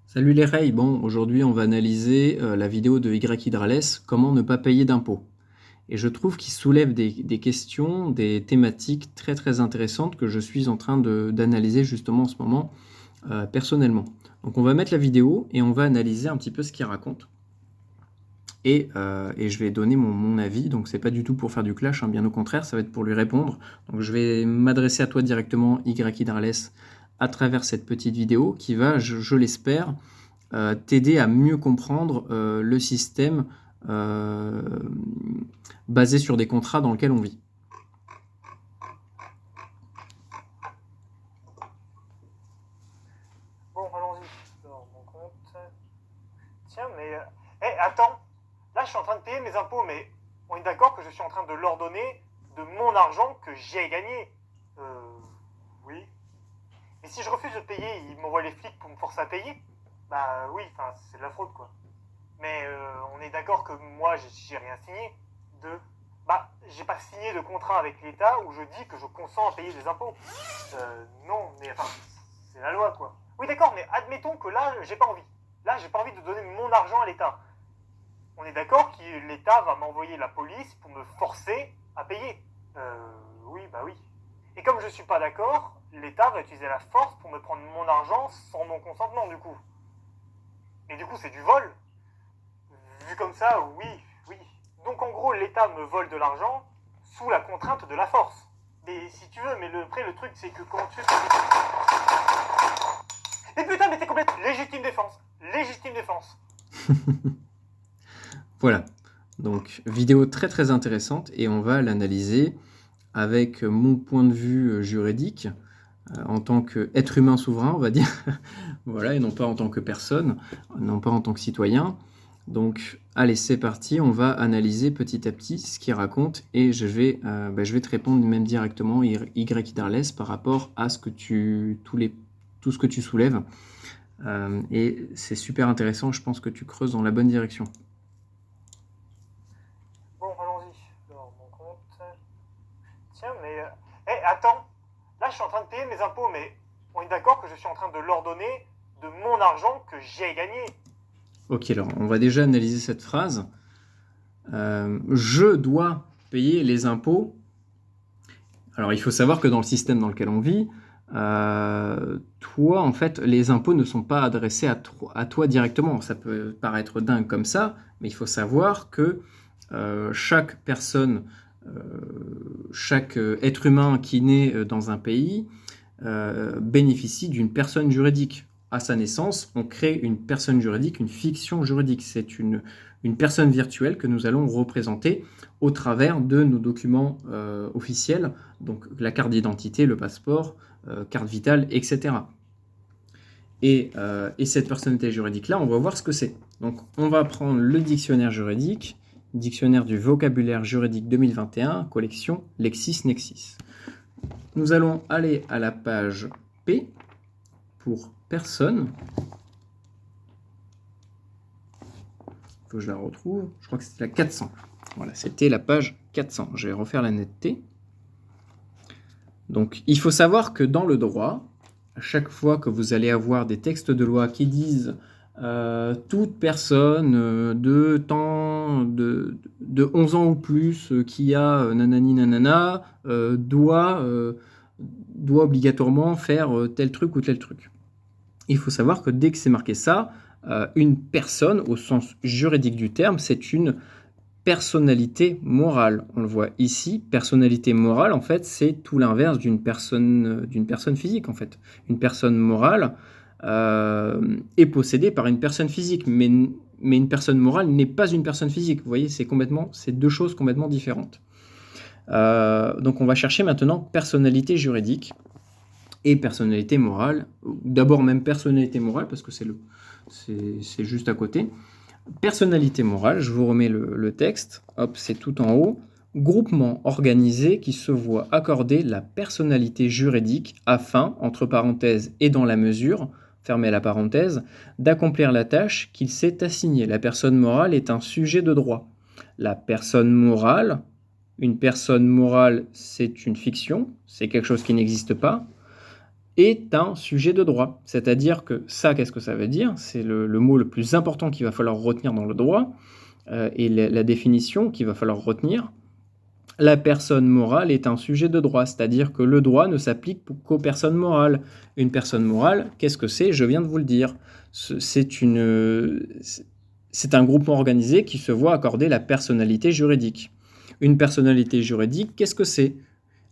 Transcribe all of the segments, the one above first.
Salut les Ray, bon aujourd'hui on va analyser la vidéo de Y Hydrales, comment ne pas payer d'impôts. Et je trouve qu'il soulève des questions, des thématiques très intéressantes que je suis en train d'analyser justement en ce moment personnellement. Donc on va mettre la vidéo et on va analyser un petit peu ce qu'il raconte. Et je vais donner mon avis, donc c'est pas du tout pour faire du clash, hein, bien au contraire, ça va être pour lui répondre. Donc je vais m'adresser à toi directement, Y Hydrales, à travers cette petite vidéo qui va, je l'espère, t'aider à mieux comprendre le système euh, basé sur des contrats dans lequel on vit. Bon, allons-y. Alors, mon compte. Tiens, mais. Attends. Là, je suis en train de payer mes impôts, mais on est d'accord que je suis en train de leur donner de mon argent que j'ai gagné. Oui. Mais si je refuse de payer, ils m'envoient les flics pour me forcer à payer. Bah oui, enfin, c'est de la fraude, quoi. Mais on est d'accord que moi, j'ai rien signé de. Bah, j'ai pas signé de contrat avec l'État où je dis que je consens à payer des impôts. Non, mais enfin, c'est la loi, quoi. Oui, d'accord, mais admettons que là, j'ai pas envie. Là, j'ai pas envie de donner mon argent à l'État. On est d'accord que l'État va m'envoyer la police pour me forcer à payer. Oui, bah oui. Et comme je suis pas d'accord, l'État va utiliser la force pour me prendre mon argent sans mon consentement, du coup. Et du coup, c'est du vol. Vu comme ça, oui, oui. Donc en gros, l'État me vole de l'argent sous la contrainte de la force. Mais si tu veux, mais après le truc c'est que quand tu... Mais putain, mais t'es complètement... Légitime défense. Légitime défense. Voilà, donc vidéo très intéressante et on va l'analyser avec mon point de vue juridique en tant qu'être humain souverain, on va dire, voilà, et non pas en tant que personne, non pas en tant que citoyen. Donc, allez, c'est parti, on va analyser petit à petit ce qu'il raconte et je vais te répondre même directement, Y Hydrales, par rapport à ce que tout ce que tu soulèves. Et c'est super intéressant, je pense que tu creuses dans la bonne direction. Bon, allons-y. Alors, mon compte... Tiens, mais... attends. Là, je suis en train de payer mes impôts, mais on est d'accord que je suis en train de leur donner de mon argent que j'ai gagné. Ok, alors on va déjà analyser cette phrase. Je dois payer les impôts. Alors il faut savoir que dans le système dans lequel on vit, toi, en fait, les impôts ne sont pas adressés à toi directement. Ça peut paraître dingue comme ça, mais il faut savoir que chaque personne, chaque être humain qui naît dans un pays bénéficie d'une personne juridique. À sa naissance, on crée une personne juridique, une fiction juridique. C'est une personne virtuelle que nous allons représenter au travers de nos documents officiels, donc la carte d'identité, le passeport, carte vitale, etc. Et cette personnalité juridique-là, on va voir ce que c'est. Donc on va prendre le dictionnaire juridique, dictionnaire du vocabulaire juridique 2021, collection LexisNexis. Nous allons aller à la page P pour personne. Il faut que je la retrouve. Je crois que c'était la 400. Voilà, c'était la page 400. Je vais refaire la netteté. Donc, il faut savoir que dans le droit, à chaque fois que vous allez avoir des textes de loi qui disent toute personne de 11 ans ou plus qui a nanani nanana doit obligatoirement faire tel truc ou tel truc. Il faut savoir que dès que c'est marqué ça, une personne, au sens juridique du terme, c'est une personnalité morale. On le voit ici, personnalité morale, en fait, c'est tout l'inverse d'une personne physique, en fait. Une personne morale est possédée par une personne physique, mais une personne morale n'est pas une personne physique. Vous voyez, c'est deux choses complètement différentes. Donc on va chercher maintenant personnalité juridique et personnalité morale. D'abord même personnalité morale, parce que c'est juste à côté. Personnalité morale, je vous remets le texte, hop, c'est tout en haut. Groupement organisé qui se voit accorder la personnalité juridique afin, entre parenthèses et dans la mesure, fermez la parenthèse, d'accomplir la tâche qu'il s'est assignée. La personne morale est un sujet de droit. La personne morale, une personne morale, c'est une fiction, c'est quelque chose qui n'existe pas. est un sujet de droit. C'est-à-dire que ça, qu'est-ce que ça veut dire? C'est le mot le plus important qu'il va falloir retenir dans le droit, et la définition qu'il va falloir retenir. La personne morale est un sujet de droit, c'est-à-dire que le droit ne s'applique qu'aux personnes morales. Une personne morale, qu'est-ce que c'est? Je viens de vous le dire. C'est un groupement organisé qui se voit accorder la personnalité juridique. Une personnalité juridique, qu'est-ce que c'est?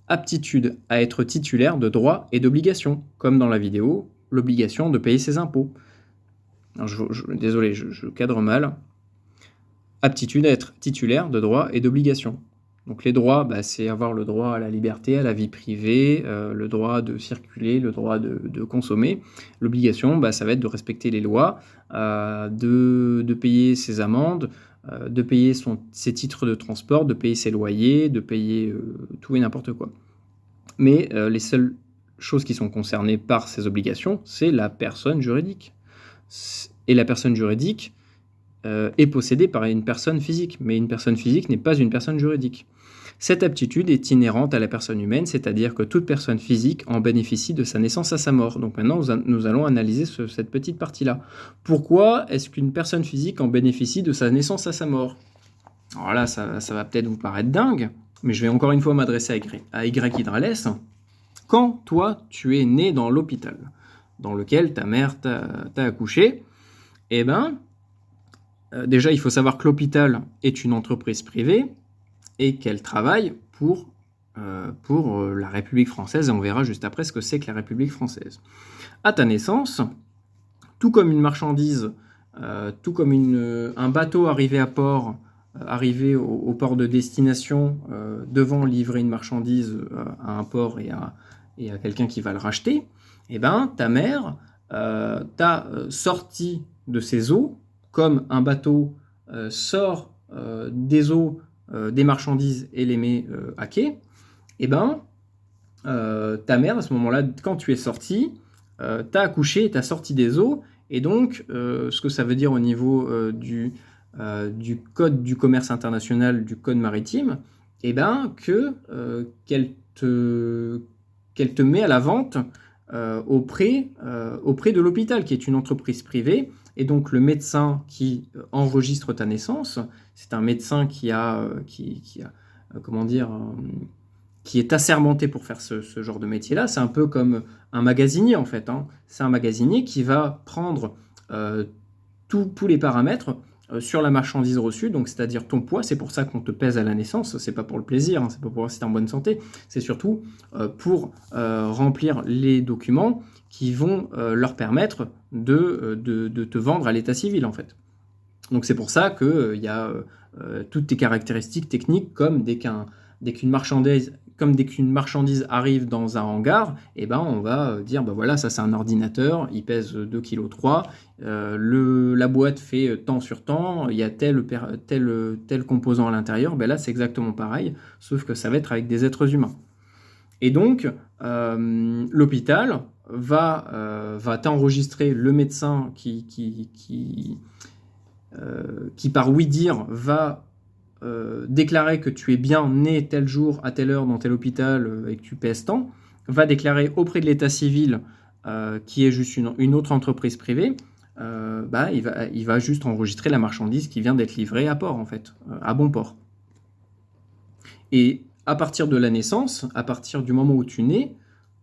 Aptitude à être titulaire de droits et d'obligations, comme dans la vidéo, l'obligation de payer ses impôts. Alors, désolé, je cadre mal. Aptitude à être titulaire de droits et d'obligations. Donc les droits, c'est avoir le droit à la liberté, à la vie privée, le droit de circuler, le droit de consommer. L'obligation, ça va être de respecter les lois, de payer ses amendes, de payer ses titres de transport, de payer ses loyers, de payer tout et n'importe quoi. Mais les seules choses qui sont concernées par ces obligations, c'est la personne juridique. Et la personne juridique est possédée par une personne physique, mais une personne physique n'est pas une personne juridique. Cette aptitude est inhérente à la personne humaine, c'est-à-dire que toute personne physique en bénéficie de sa naissance à sa mort. Donc maintenant, nous allons analyser cette petite partie-là. Pourquoi est-ce qu'une personne physique en bénéficie de sa naissance à sa mort? Alors là, ça va peut-être vous paraître dingue, mais je vais encore une fois m'adresser à Y Hydrales. Quand toi, tu es né dans l'hôpital, dans lequel ta mère t'a accouché, déjà, il faut savoir que l'hôpital est une entreprise privée et qu'elle travaille pour la République française, et on verra juste après ce que c'est que la République française. À ta naissance, tout comme une marchandise, tout comme un bateau arrivé à port, arrivé au port de destination, devant livrer une marchandise à un port et à quelqu'un qui va le racheter, ta mère t'a sorti de ses eaux, comme un bateau sort des eaux des marchandises et les met à quai, ta mère, à ce moment-là, quand tu es sorti, t'as accouché, t'as sorti des eaux, et donc ce que ça veut dire au niveau du code du commerce international, du code maritime, qu'elle te met à la vente auprès de l'hôpital, qui est une entreprise privée. Et donc le médecin qui enregistre ta naissance, c'est un médecin qui est assermenté pour faire ce genre de métier-là. C'est un peu comme un magasinier en fait. C'est un magasinier qui va prendre tous les paramètres sur la marchandise reçue, donc c'est-à-dire ton poids. C'est pour ça qu'on te pèse à la naissance. C'est pas pour le plaisir, c'est pas pour voir si t'es en bonne santé. C'est surtout pour remplir les documents qui vont leur permettre de te vendre à l'état civil en fait. Donc c'est pour ça qu'il y a toutes tes caractéristiques techniques, comme dès qu'une marchandise arrive dans un hangar, on va dire voilà, ça c'est un ordinateur, il pèse 2,3 kg, la boîte fait tant sur tant, il y a tel composant à l'intérieur. Là c'est exactement pareil, sauf que ça va être avec des êtres humains. Et donc l'hôpital va t'enregistrer, le médecin qui par oui-dire va déclarer que tu es bien né tel jour, à telle heure, dans tel hôpital, et que tu pèses tant, va déclarer auprès de l'état civil, qui est juste une autre entreprise privée, il va juste enregistrer la marchandise qui vient d'être livrée à port, en fait, à bon port. Et à partir de la naissance, à partir du moment où tu nais,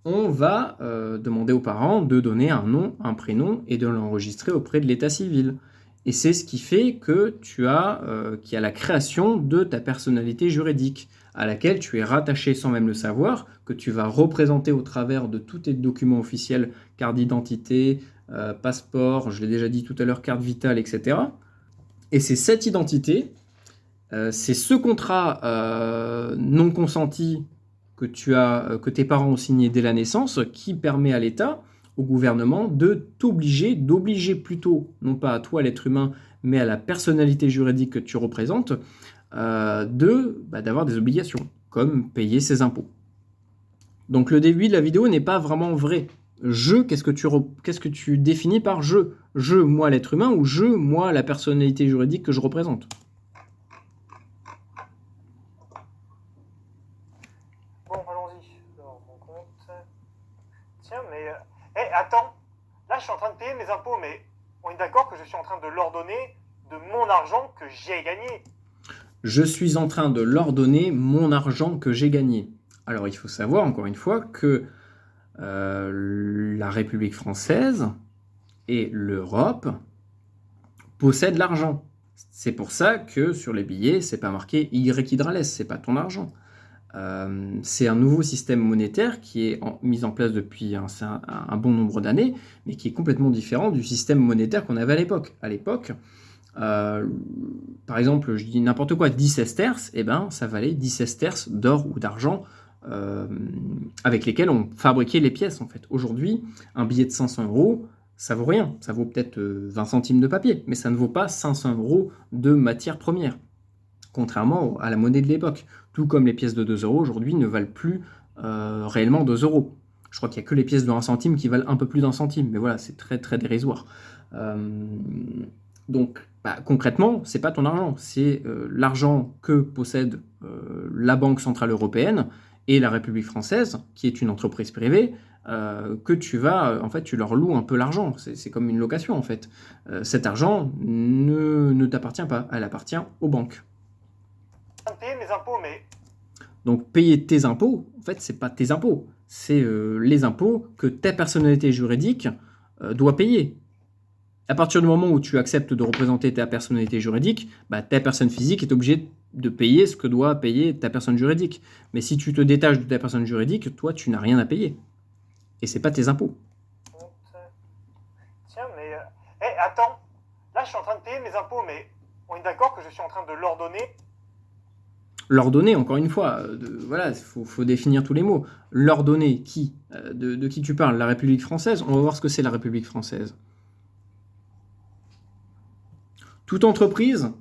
on va demander aux parents de donner un nom, un prénom, et de l'enregistrer auprès de l'état civil. Et c'est ce qui fait que qu'il y a la création de ta personnalité juridique, à laquelle tu es rattaché sans même le savoir, que tu vas représenter au travers de tous tes documents officiels, carte d'identité, passeport, je l'ai déjà dit tout à l'heure, carte vitale, etc. Et c'est cette identité, c'est ce contrat non consenti que tes parents ont signé dès la naissance, qui permet à l'État, au gouvernement, d'obliger plutôt, non pas à toi l'être humain, mais à la personnalité juridique que tu représentes, d'avoir des obligations, comme payer ses impôts. Donc le début de la vidéo n'est pas vraiment vrai. Qu'est-ce que tu définis par je? Je, moi l'être humain, ou je, moi la personnalité juridique que je représente? Bon, allons-y. Alors, mon compte. Tiens, mais payer mes impôts, mais on est d'accord que je suis en train de leur donner de mon argent que j'ai gagné. Je suis en train de leur donner mon argent que j'ai gagné. Alors il faut savoir encore une fois que la République française et l'Europe possèdent l'argent. C'est pour ça que sur les billets, c'est pas marqué Y Hydrales, c'est pas ton argent. C'est un nouveau système monétaire qui est mis en place depuis un bon nombre d'années, mais qui est complètement différent du système monétaire qu'on avait à l'époque. À l'époque, par exemple, je dis n'importe quoi, 10 sesterces, eh ben, ça valait 10 sesterces d'or ou d'argent avec lesquels on fabriquait les pièces en fait. Aujourd'hui, un billet de 500 €, ça vaut rien. Ça vaut peut-être 20 centimes de papier, mais ça ne vaut pas 500 € de matière première, contrairement à la monnaie de l'époque. Tout comme les pièces de 2 € aujourd'hui ne valent plus réellement 2 €. Je crois qu'il n'y a que les pièces de 1 centime qui valent un peu plus d'1 centime, mais voilà, c'est très très dérisoire. Donc concrètement, c'est pas ton argent, c'est l'argent que possède la Banque Centrale Européenne et la République Française, qui est une entreprise privée, que tu vas, en fait, tu leur loues un peu l'argent. C'est comme une location, en fait. Cet argent ne t'appartient pas, elle appartient aux banques. Je payer mes impôts, mais Donc payer tes impôts, en fait, c'est pas tes impôts, c'est les impôts que ta personnalité juridique doit payer. À partir du moment où tu acceptes de représenter ta personnalité juridique, ta personne physique est obligée de payer ce que doit payer ta personne juridique. Mais si tu te détaches de ta personne juridique, toi, tu n'as rien à payer. Et c'est pas tes impôts. tiens, mais attends, là je suis en train de payer mes impôts, mais on est d'accord que je suis en train de leur donner. Leur donner, encore une fois, voilà, faut définir tous les mots. Leur donner, qui de qui tu parles? La République française? On va voir ce que c'est la République française. Toute entreprise,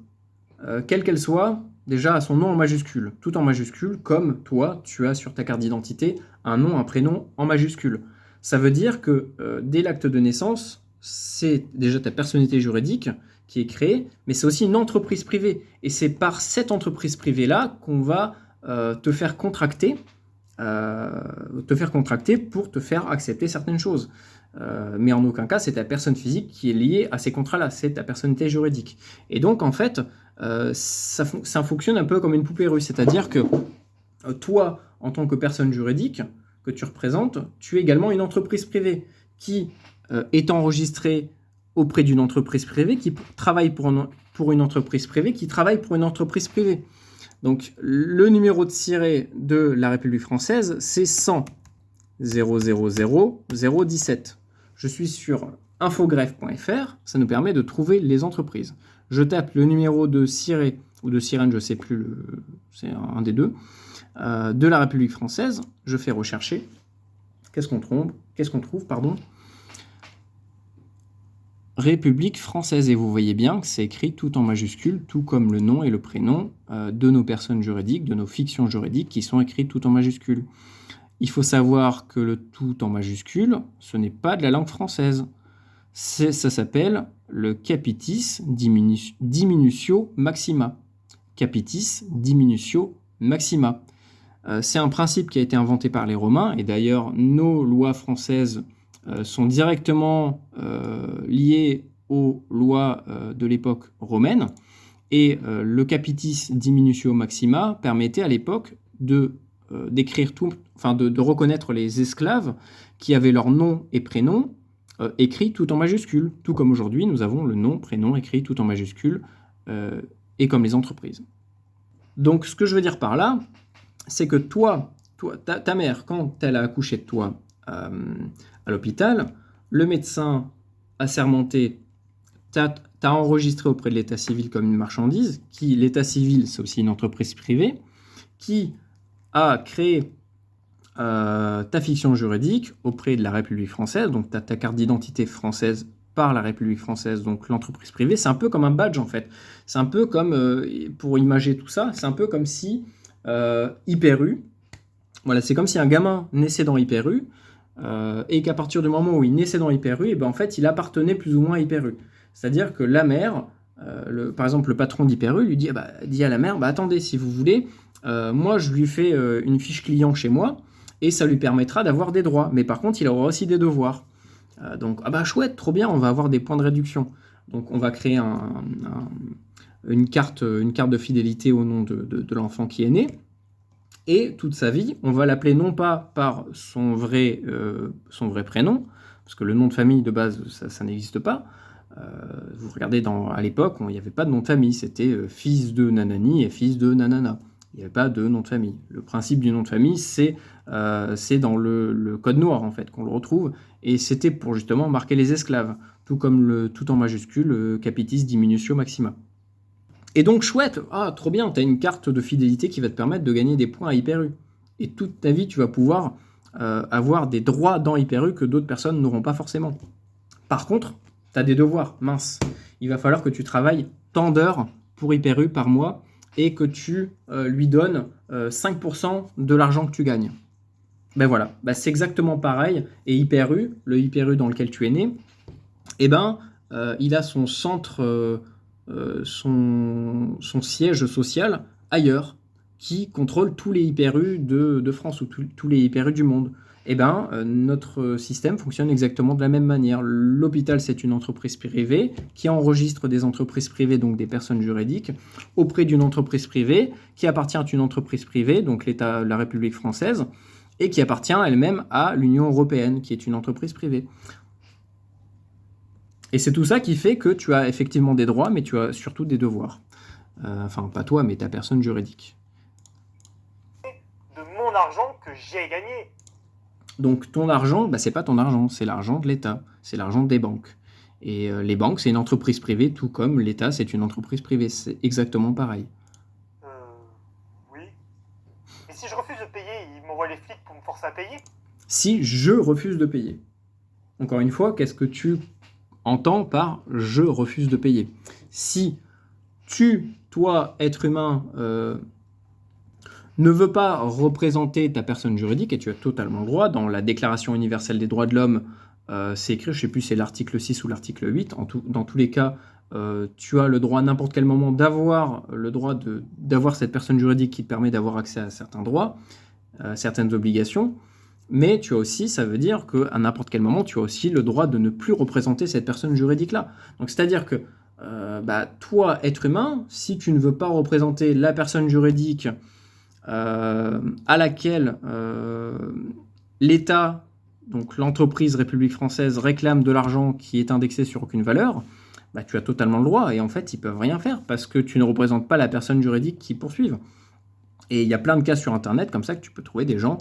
quelle qu'elle soit, déjà a son nom en majuscule, tout en majuscule, comme toi, tu as sur ta carte d'identité un nom, un prénom en majuscule. Ça veut dire que dès l'acte de naissance, c'est déjà ta personnalité juridique qui est créée, mais c'est aussi une entreprise privée. Et c'est par cette entreprise privée-là qu'on va te faire contracter pour te faire accepter certaines choses. Mais en aucun cas, c'est ta personne physique qui est liée à ces contrats-là, c'est ta personnalité juridique. Et donc, en fait, ça fonctionne un peu comme une poupée russe, c'est-à-dire que toi, en tant que personne juridique que tu représentes, tu es également une entreprise privée qui est enregistrée auprès d'une entreprise privée qui travaille pour une entreprise privée qui travaille pour une entreprise privée. Donc, le numéro de siret de la République française, c'est 100 000 017. Je suis sur infogreffe.fr, ça nous permet de trouver les entreprises. Je tape le numéro de siret ou de sirène, je ne sais plus, c'est un des deux, de la République française, je fais rechercher. Qu'est-ce qu'on trouve, République française, et vous voyez bien que c'est écrit tout en majuscule, tout comme le nom et le prénom de nos personnes juridiques, de nos fictions juridiques qui sont écrites tout en majuscule. Il faut savoir que le tout en majuscule, ce n'est pas de la langue française. Ça s'appelle le capitis diminutio maxima. Capitis diminutio maxima. C'est un principe qui a été inventé par les Romains, et d'ailleurs nos lois françaises sont directement liées aux lois de l'époque romaine. Et le capitis diminutio maxima permettait à l'époque d'écrire tout, enfin de reconnaître les esclaves qui avaient leur nom et prénom écrits tout en majuscule, tout comme aujourd'hui nous avons le nom, prénom écrit tout en majuscule, et comme les entreprises. Donc ce que je veux dire par là, c'est que toi ta mère, quand elle a accouché de toi à l'hôpital, le médecin a sermenté, t'as enregistré auprès de l'état civil comme une marchandise, l'état civil c'est aussi une entreprise privée, qui a créé ta fiction juridique auprès de la République française, donc tu as ta carte d'identité française par la République française, donc l'entreprise privée, c'est un peu comme un badge en fait. C'est un peu comme, pour imager tout ça, c'est un peu comme si Hyper U, voilà, c'est comme si un gamin naissait dans Hyper U, et qu'à partir du moment où il naissait dans Hyper U, et ben en fait il appartenait plus ou moins à Hyper U. C'est-à-dire que la mère, par exemple le patron d'Hyper U lui dit, dit à la mère, attendez, si vous voulez, moi je lui fais une fiche client chez moi, et ça lui permettra d'avoir des droits. Mais par contre, il aura aussi des devoirs. Donc, ah bah chouette, trop bien, on va avoir des points de réduction. Donc, on va créer une carte de fidélité au nom de l'enfant qui est né. Et toute sa vie, on va l'appeler non pas par son vrai prénom, parce que le nom de famille de base, ça n'existe pas. Vous regardez, à l'époque, il n'y avait pas de nom de famille, c'était fils de nanani et fils de nanana. Il n'y avait pas de nom de famille. Le principe du nom de famille, c'est dans le code noir, en fait, qu'on le retrouve, et c'était pour justement marquer les esclaves, tout comme tout en majuscule, capitis diminutio maxima. Et donc, chouette, trop bien, tu as une carte de fidélité qui va te permettre de gagner des points à Hyper U. Et toute ta vie, tu vas pouvoir avoir des droits dans Hyper U que d'autres personnes n'auront pas forcément. Par contre, tu as des devoirs, mince. Il va falloir que tu travailles tant d'heures pour Hyper U par mois et que tu lui donnes 5% de l'argent que tu gagnes. Ben voilà, c'est exactement pareil. Et Hyper U, le Hyper U dans lequel tu es né, il a son centre... son siège social ailleurs, qui contrôle tous les Hyper U de France ou tous les Hyper U du monde. Notre système fonctionne exactement de la même manière. L'hôpital, c'est une entreprise privée qui enregistre des entreprises privées, donc des personnes juridiques, auprès d'une entreprise privée qui appartient à une entreprise privée, donc l'État, la République française, et qui appartient elle-même à l'Union européenne, qui est une entreprise privée. Et c'est tout ça qui fait que tu as effectivement des droits, mais tu as surtout des devoirs. Enfin, pas toi, mais ta personne juridique. De mon argent que j'ai gagné. Donc ton argent, c'est pas ton argent, c'est l'argent de l'État, c'est l'argent des banques. Et les banques, c'est une entreprise privée, tout comme l'État, c'est une entreprise privée. C'est exactement pareil. Oui. Et si je refuse de payer, ils m'envoient les flics pour me forcer à payer? Si je refuse de payer. Encore une fois, qu'est-ce que tu entends par « je refuse de payer ». Si tu, toi, être humain, ne veux pas représenter ta personne juridique, et tu as totalement le droit, dans la Déclaration universelle des droits de l'homme, c'est écrit, je ne sais plus, c'est l'article 6 ou l'article 8, dans tous les cas, tu as le droit à n'importe quel moment d'avoir cette personne juridique qui te permet d'avoir accès à certains droits, certaines obligations. Mais tu as aussi, ça veut dire qu'à n'importe quel moment, tu as aussi le droit de ne plus représenter cette personne juridique-là. Donc, c'est-à-dire que toi, être humain, si tu ne veux pas représenter la personne juridique à laquelle l'État, donc l'entreprise République française, réclame de l'argent qui est indexé sur aucune valeur, tu as totalement le droit. Et en fait, ils peuvent rien faire parce que tu ne représentes pas la personne juridique qu'ils poursuivent. Et il y a plein de cas sur Internet comme ça que tu peux trouver des gens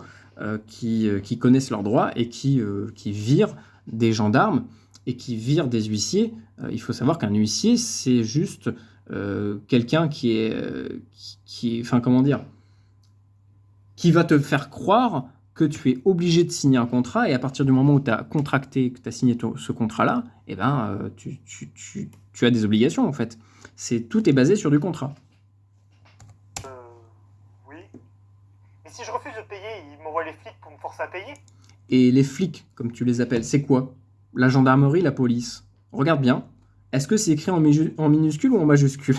qui connaissent leurs droits et qui virent des gendarmes et qui virent des huissiers. Il faut savoir qu'un huissier, c'est juste quelqu'un qui va te faire croire que tu es obligé de signer un contrat, et à partir du moment où tu as contracté, que tu as signé ce contrat-là, tu as des obligations en fait. Tout est basé sur du contrat. Oui. Et si je refuse de payer, ils m'envoient les flics pour me forcer à payer? Et les flics, comme tu les appelles, c'est quoi? La gendarmerie, la police. Regarde bien. Est-ce que c'est écrit en minuscule ou en majuscule?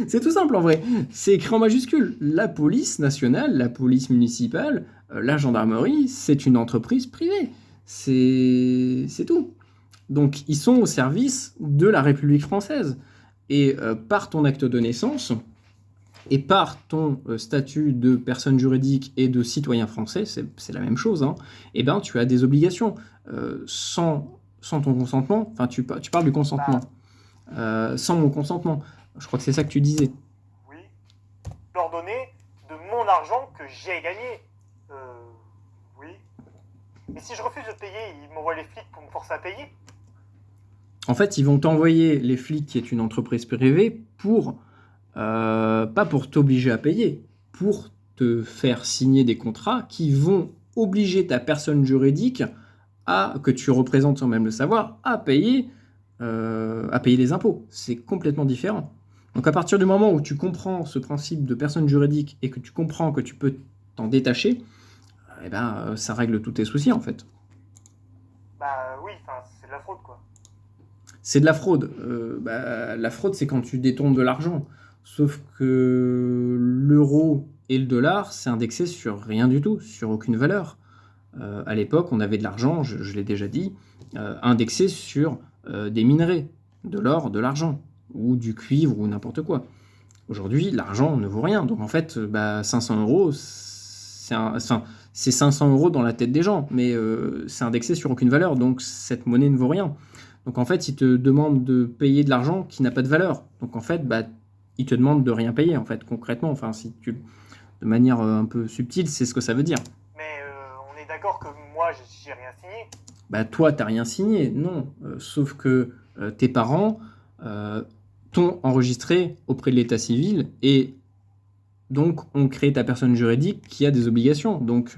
C'est tout simple en vrai. C'est écrit en majuscule. La police nationale, la police municipale, la gendarmerie, c'est une entreprise privée. C'est tout. Donc ils sont au service de la République française. Et par ton acte de naissance, et par ton statut de personne juridique et de citoyen français, c'est la même chose, hein, tu as des obligations. Sans ton consentement, enfin tu parles du consentement, sans mon consentement, je crois que c'est ça que tu disais. Oui, leur donner de mon argent que j'ai gagné. Oui. Et si je refuse de payer, ils m'envoient les flics pour me forcer à payer? En fait, ils vont t'envoyer les flics, qui est une entreprise privée, pas pour t'obliger à payer, pour te faire signer des contrats qui vont obliger ta personne juridique que tu représentes sans même le savoir, à payer les impôts. C'est complètement différent. Donc à partir du moment où tu comprends ce principe de personne juridique et que tu comprends que tu peux t'en détacher, ça règle tous tes soucis en fait. Oui, c'est de la fraude quoi. C'est de la fraude. La fraude, c'est quand tu détournes de l'argent. Sauf que l'euro et le dollar, c'est indexé sur rien du tout, sur aucune valeur. À l'époque, on avait de l'argent, je l'ai déjà dit, indexé sur des minerais, de l'or, de l'argent, ou du cuivre, ou n'importe quoi. Aujourd'hui, l'argent ne vaut rien. Donc en fait, 500 euros, c'est 500 euros dans la tête des gens, mais c'est indexé sur aucune valeur, donc cette monnaie ne vaut rien. Donc en fait, ils te demandent de payer de l'argent qui n'a pas de valeur. Donc en fait, ils te demandent de rien payer, en fait, concrètement. Enfin, de manière un peu subtile, c'est ce que ça veut dire. Mais on est d'accord que moi, j'ai rien signé. Toi, t'as rien signé, non. Sauf que tes parents t'ont enregistré auprès de l'état civil et donc ont créé ta personne juridique qui a des obligations. Donc,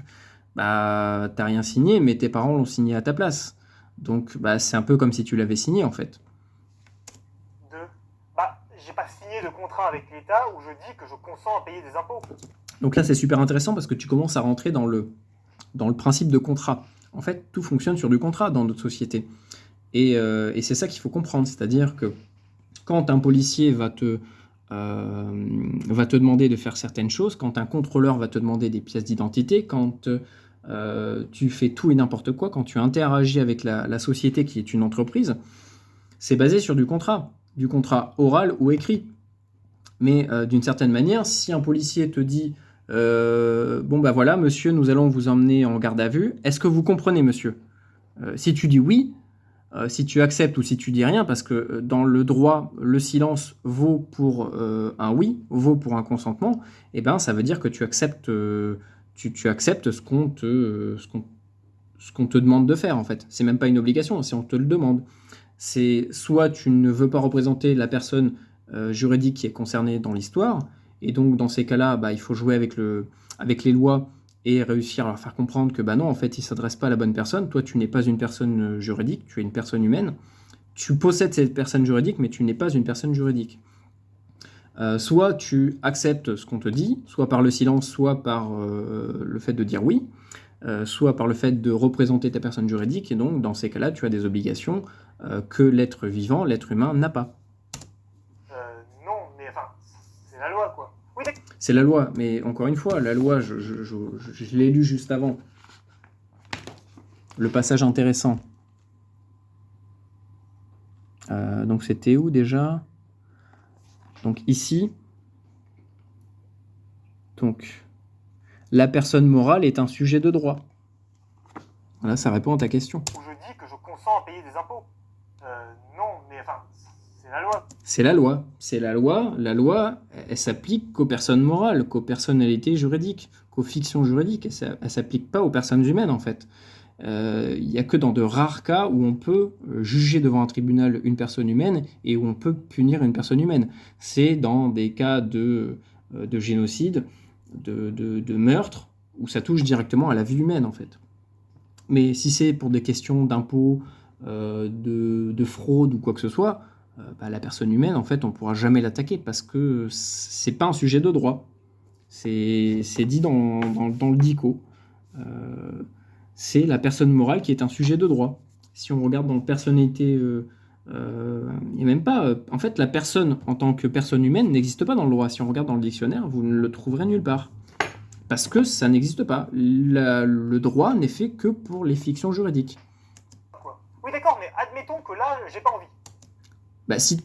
t'as rien signé, mais tes parents l'ont signé à ta place. Donc, c'est un peu comme si tu l'avais signé, en fait. J'ai pas signé de contrat avec l'État où je dis que je consens à payer des impôts. Donc là, c'est super intéressant parce que tu commences à rentrer dans le principe de contrat. En fait, tout fonctionne sur du contrat dans notre société. Et c'est ça qu'il faut comprendre. C'est-à-dire que quand un policier va te demander de faire certaines choses, quand un contrôleur va te demander des pièces d'identité, quand tu fais tout et n'importe quoi, quand tu interagis avec la société qui est une entreprise, c'est basé sur du contrat oral ou écrit. Mais d'une certaine manière, si un policier te dit voilà, monsieur, nous allons vous emmener en garde à vue, est-ce que vous comprenez, monsieur? Si tu dis oui, si tu acceptes ou si tu dis rien, parce que dans le droit, le silence vaut pour un oui, vaut pour un consentement, ça veut dire que tu acceptes, tu acceptes ce qu'on te demande de faire, en fait. C'est même pas une obligation, c'est on te le demande. C'est soit tu ne veux pas représenter la personne juridique qui est concernée dans l'histoire, et donc dans ces cas-là, il faut jouer avec les lois et réussir à leur faire comprendre que non, en fait, ils ne s'adressent pas à la bonne personne. Toi, tu n'es pas une personne juridique, tu es une personne humaine. Tu possèdes cette personne juridique, mais tu n'es pas une personne juridique. Soit tu acceptes ce qu'on te dit, soit par le silence, soit par le fait de dire oui, soit par le fait de représenter ta personne juridique, et donc dans ces cas-là, tu as des obligations que l'être vivant, l'être humain, n'a pas. Non, mais enfin, c'est la loi, quoi. Oui, c'est la loi, mais encore une fois, la loi, je l'ai lu juste avant. Le passage intéressant. Donc c'était où déjà? Donc ici, donc la personne morale est un sujet de droit. Voilà, ça répond à ta question. Où je dis que je consens à payer des impôts. Non, mais enfin, c'est la loi. C'est la loi. C'est la loi. La loi, elle s'applique qu'aux personnes morales, qu'aux personnalités juridiques, qu'aux fictions juridiques. Elle s'applique pas aux personnes humaines, en fait. Il n'y a que dans de rares cas où on peut juger devant un tribunal une personne humaine et où on peut punir une personne humaine. C'est dans des cas de génocide, de meurtre, où ça touche directement à la vie humaine, en fait. Mais si c'est pour des questions d'impôts, de fraude ou quoi que ce soit, la personne humaine, en fait, on ne pourra jamais l'attaquer parce que c'est pas un sujet de droit. C'est dit dans le DICO. C'est la personne morale qui est un sujet de droit. Si on regarde dans personnalité, il n'y a même pas... en fait, la personne en tant que personne humaine n'existe pas dans le droit. Si on regarde dans le dictionnaire, vous ne le trouverez nulle part. Parce que ça n'existe pas. Le droit n'est fait que pour les fictions juridiques. Oui, d'accord, mais admettons que là, j'ai pas envie. Si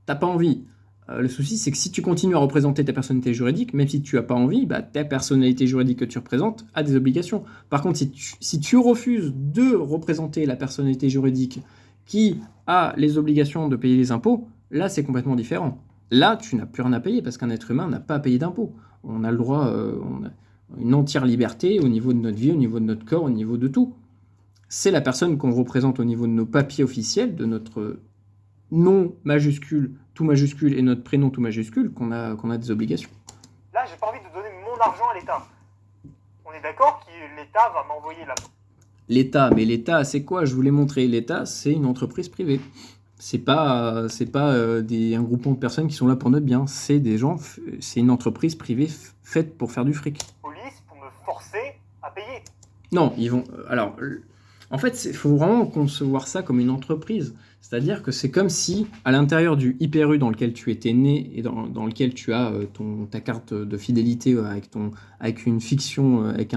t'as pas envie, le souci c'est que si tu continues à représenter ta personnalité juridique, même si tu as pas envie, ta personnalité juridique que tu représentes a des obligations. Par contre, si tu refuses de représenter la personnalité juridique qui a les obligations de payer les impôts, là c'est complètement différent. Là, tu n'as plus rien à payer parce qu'un être humain n'a pas à payer d'impôts. On a le droit, on a une entière liberté au niveau de notre vie, au niveau de notre corps, au niveau de tout. C'est la personne qu'on représente au niveau de nos papiers officiels, de notre nom majuscule, tout majuscule, et notre prénom tout majuscule, qu'on a des obligations. Là, j'ai pas envie de donner mon argent à l'État. On est d'accord que l'État va m'envoyer là. L'État, mais l'État, c'est quoi? Je vous l'ai montré. L'État, c'est une entreprise privée. C'est pas un groupement de personnes qui sont là pour notre bien. C'est des gens, c'est une entreprise privée faite pour faire du fric. Police pour me forcer à payer. Non, ils vont. Alors, en fait, il faut vraiment concevoir ça comme une entreprise. C'est-à-dire que c'est comme si, à l'intérieur du IPRU dans lequel tu étais né et dans lequel tu as ta carte de fidélité avec une fiction, avec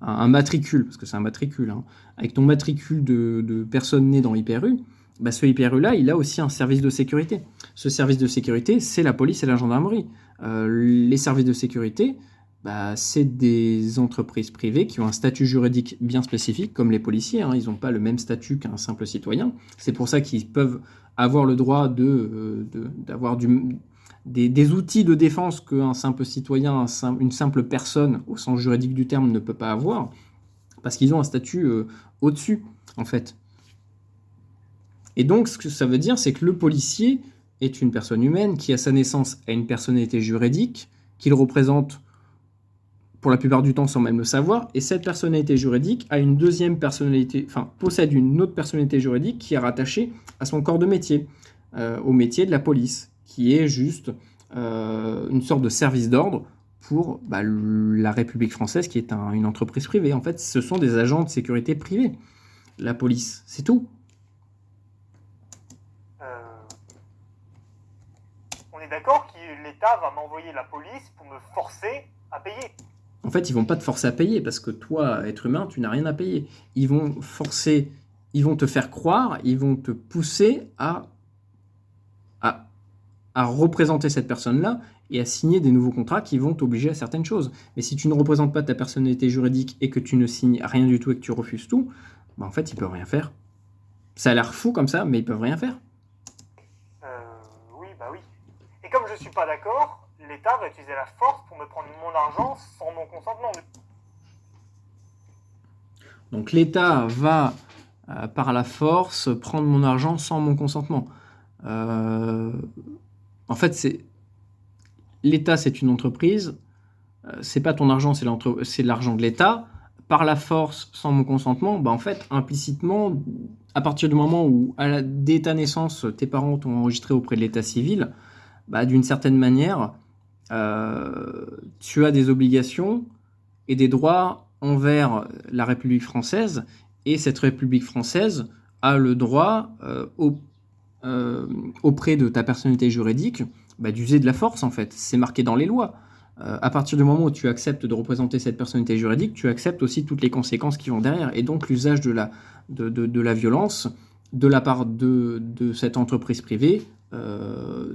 un matricule, parce que c'est un matricule, hein, avec ton matricule de personne née dans HyperU, bah, ce HyperU-là, il a aussi un service de sécurité. Ce service de sécurité, c'est la police et la gendarmerie. Les services de sécurité, bah, c'est des entreprises privées qui ont un statut juridique bien spécifique, comme les policiers, hein, ils n'ont pas le même statut qu'un simple citoyen. C'est pour ça qu'ils peuvent avoir le droit d'avoir des outils de défense qu'un simple citoyen, une simple personne, au sens juridique du terme, ne peut pas avoir, parce qu'ils ont un statut au-dessus, en fait. Et donc, ce que ça veut dire, c'est que le policier est une personne humaine qui, à sa naissance, a une personnalité juridique, qu'il représente pour la plupart du temps sans même le savoir, et cette personnalité juridique a une deuxième personnalité, enfin, possède une autre personnalité juridique qui est rattachée à son corps de métier, au métier de la police, qui est juste une sorte de service d'ordre pour la République française, qui est une entreprise privée. En fait, ce sont des agents de sécurité privés, la police, c'est tout. On est d'accord que l'État va m'envoyer la police pour me forcer à payer. En fait, ils vont pas te forcer à payer, parce que toi, être humain, tu n'as rien à payer. Ils vont te faire croire, ils vont te pousser à représenter cette personne-là et à signer des nouveaux contrats qui vont t'obliger à certaines choses. Mais si tu ne représentes pas ta personnalité juridique et que tu ne signes rien du tout et que tu refuses tout, bah en fait, ils peuvent rien faire. Ça a l'air fou comme ça, mais ils peuvent rien faire. Oui, bah oui. Et comme je suis pas d'accord, l'État va utiliser la force pour me prendre mon argent sans mon consentement. Donc l'État va, par la force, prendre mon argent sans mon consentement. En fait, l'État, c'est une entreprise. C'est pas ton argent, c'est l'argent de l'État. Par la force, sans mon consentement, bah en fait, implicitement, à partir du moment où, dès ta naissance, tes parents t'ont enregistré auprès de l'État civil, bah, d'une certaine manière, tu as des obligations et des droits envers la République française, et cette République française a le droit, auprès de ta personnalité juridique, d'user de la force, en fait. C'est marqué dans les lois. À partir du moment où tu acceptes de représenter cette personnalité juridique, tu acceptes aussi toutes les conséquences qui vont derrière, et donc l'usage de la violence de la part de cette entreprise privée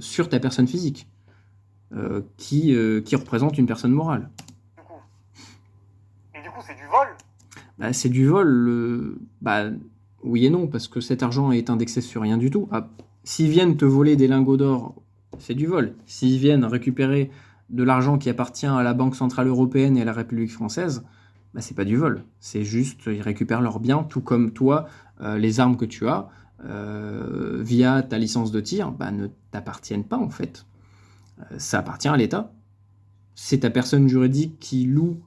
sur ta personne physique, qui représente une personne morale. Et du coup, c'est du vol ? C'est du vol, oui et non, parce que cet argent est indexé sur rien du tout. S'ils viennent te voler des lingots d'or, c'est du vol. S'ils viennent récupérer de l'argent qui appartient à la Banque Centrale Européenne et à la République Française, c'est pas du vol. C'est juste, ils récupèrent leurs biens, tout comme toi, les armes que tu as, via ta licence de tir, ne t'appartiennent pas, en fait. Ça appartient à l'État. C'est ta personne juridique qui loue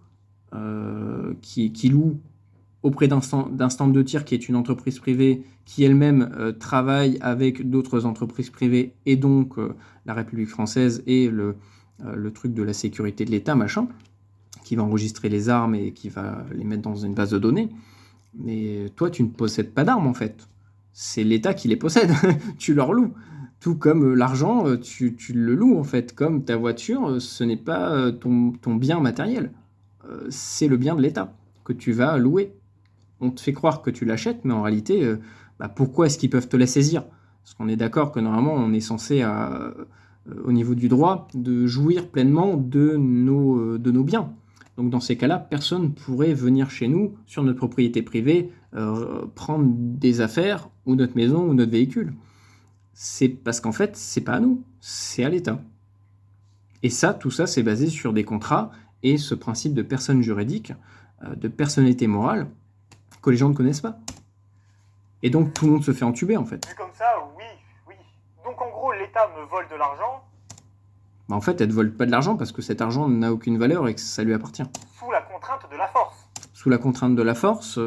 auprès d'un stand de tir qui est une entreprise privée qui elle-même travaille avec d'autres entreprises privées, et donc la République française et le truc de la sécurité de l'État, machin, qui va enregistrer les armes et qui va les mettre dans une base de données. Mais toi, tu ne possèdes pas d'armes, en fait. C'est l'État qui les possède. Tu leur loues. Tout comme l'argent, tu le loues, en fait. Comme ta voiture, ce n'est pas ton bien matériel. C'est le bien de l'État que tu vas louer. On te fait croire que tu l'achètes, mais en réalité, pourquoi est-ce qu'ils peuvent te la saisir ? Parce qu'on est d'accord que normalement, on est censé, au niveau du droit, de jouir pleinement de nos biens. Donc dans ces cas-là, personne ne pourrait venir chez nous, sur notre propriété privée, prendre des affaires, ou notre maison, ou notre véhicule. C'est parce qu'en fait, c'est pas à nous, c'est à l'État. Et tout ça, c'est basé sur des contrats, et ce principe de personne juridique, de personnalité morale, que les gens ne connaissent pas. Et donc tout le monde se fait entuber, en fait. Vu comme ça, oui. Donc en gros, l'État me vole de l'argent. En fait, elle ne vole pas de l'argent parce que cet argent n'a aucune valeur et que ça lui appartient. Sous la contrainte de la force. Sous la contrainte de la force,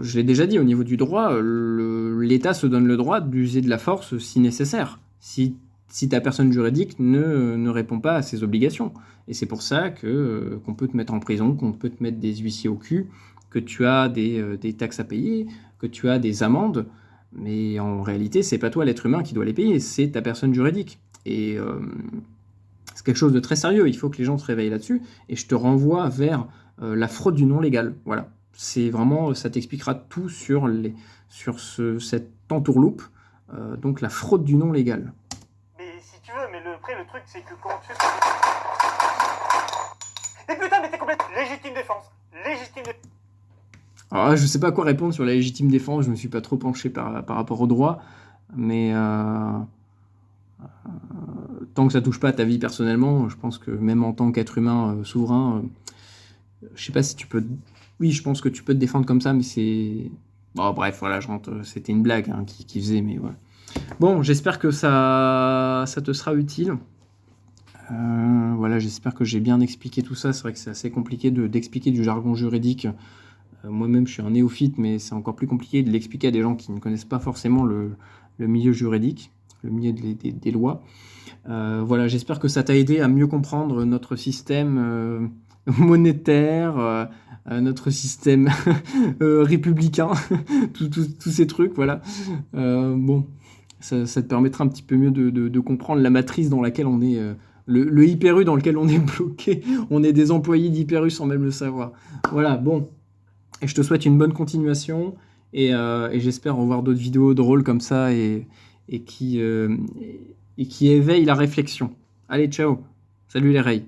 je l'ai déjà dit, au niveau du droit, l'État se donne le droit d'user de la force si nécessaire. Si ta personne juridique ne répond pas à ses obligations. Et c'est pour ça qu'on peut te mettre en prison, qu'on peut te mettre des huissiers au cul, que tu as des taxes à payer, que tu as des amendes. Mais en réalité, c'est pas toi l'être humain qui doit les payer, c'est ta personne juridique. Et c'est quelque chose de très sérieux. Il faut que les gens se réveillent là-dessus. Et je te renvoie vers la fraude du non légal. Voilà. C'est vraiment, ça t'expliquera tout sur cette entourloupe. Donc la fraude du non légal. Mais si tu veux, mais le truc, c'est que comment tu fais ça? Mais putain, mais t'es complètement légitime défense. Légitime défense. Alors là, je sais pas quoi répondre sur la légitime défense. Je me suis pas trop penché par rapport au droit. Mais tant que ça touche pas à ta vie personnellement, je pense que même en tant qu'être humain souverain, je sais pas si tu peux... Oui, je pense que tu peux te défendre comme ça, mais c'est... Bon, bref, voilà, c'était une blague hein, qui faisait, mais voilà. Bon, j'espère que ça te sera utile. Voilà, j'espère que j'ai bien expliqué tout ça. C'est vrai que c'est assez compliqué d'expliquer du jargon juridique. Moi-même, je suis un néophyte, mais c'est encore plus compliqué de l'expliquer à des gens qui ne connaissent pas forcément le milieu juridique, le milieu des lois. Voilà, j'espère que ça t'a aidé à mieux comprendre notre système monétaire, notre système républicain, tous ces trucs, voilà. Bon, ça te permettra un petit peu mieux de comprendre la matrice dans laquelle on est, le Hyper U dans lequel on est bloqué. On est des employés d'Hyper U sans même le savoir. Voilà, bon. Et je te souhaite une bonne continuation et j'espère revoir d'autres vidéos drôles comme ça et qui éveillent la réflexion. Allez, ciao. Salut les rails.